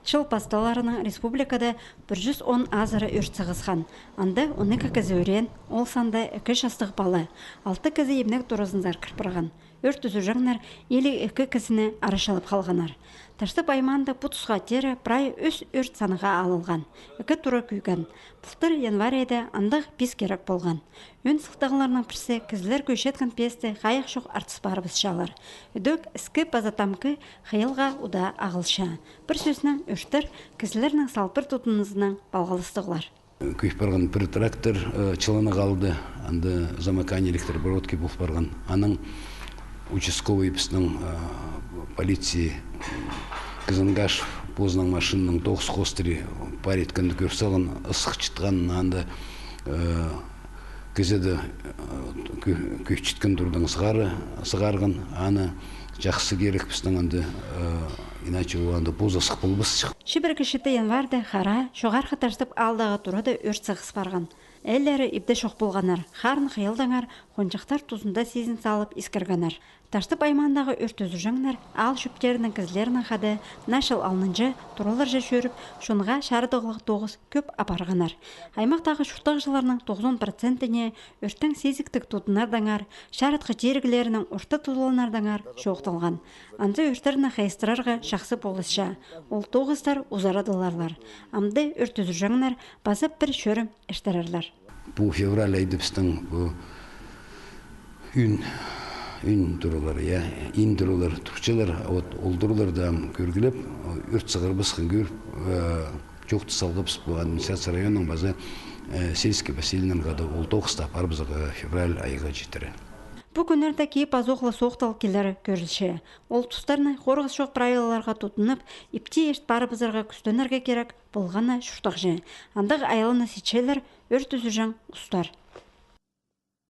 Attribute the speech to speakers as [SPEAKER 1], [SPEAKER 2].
[SPEAKER 1] Чыл пасталарының республикада 110 азыры өрт сығысқан. Анда 12 кізі өрен, ол санда 2 жастық балы, 6 кізі емнек тұрызындар кірпірған. Өрт үзі жаңнар елі 2 кізіні арашалып қалғанар. Ташты байманды бұтысқа тері прай өз өрт саныға алылған. 2 туры күйген. Бұлтыр январ айда андық 5 керек болған. Өн сықтағыларының бірсі кізілер көшеткен песті қайық шоқ артыс барбыз шалар. Өдөк іскі базатамкы қиылға ұда ағылша. Бір сөзінің өрттір кізілерінің салпыр тұтынызының балғалыстығылар.
[SPEAKER 2] Күйіп барған бір трактор чыланы қалды. Анды замакан электр боротки болып барған. Аның участковый пісінің полиция Казангаш познаң машинаның 9 қостыры бар еткенді көрсалған ысық чытқан анда кезеді көкчіткен тұрдың сығарған аны жақсы керек пісінің анды иначе оғанды поз ысық болбыс.
[SPEAKER 1] Шибір кішіті январды қара жоғар қатарстып алдағы тұрады өрт сығыс барған. Әллері ипті шоқ болғанар, қарын қиылдаңар, қонжақтар тұзында сезін салып искірганар. Таштып аймандағы өрт өзі жаңнар, ал шөптерінің кізлерінің қады, нашыл алынынжы, тұралар жа шөріп, шонға шарыдығылық 9 көп апарғанар. Аймақтағы шұртақ жыларының 90%-іне өрттің сезіктік тұтынардаңар, шарытқы тергілерінің ұрты тұтылынардаңар шоқтылған. Анды өрттеріні қайыстырарға шақсы болысша, ол 9-тар ұзарадыларлар. Амды өрт өзі жаңнар басып бір шөрім іштерарлар.
[SPEAKER 2] Бұл февраль айды біздің үн тұрылар, ин тұрылар, тұрчылар, олдырылар да көргіліп, өрт сығыр бысқын көріп, жоқты салғып бұл администрация районның базы сельский поселенің ғады ол 9-та апар бізігі февраль айыға жетірі.
[SPEAKER 1] Бұл күнерді кейіп азоқлы соқтал келері көрілші. Ол тұстарына қорғыз шоқ правилаларға тұтынып, ипте ешт бары бізірға күстенерге керек болғаны шұртақ жа. Андық айлыны сетшелер өрт үзі жаң ұстар.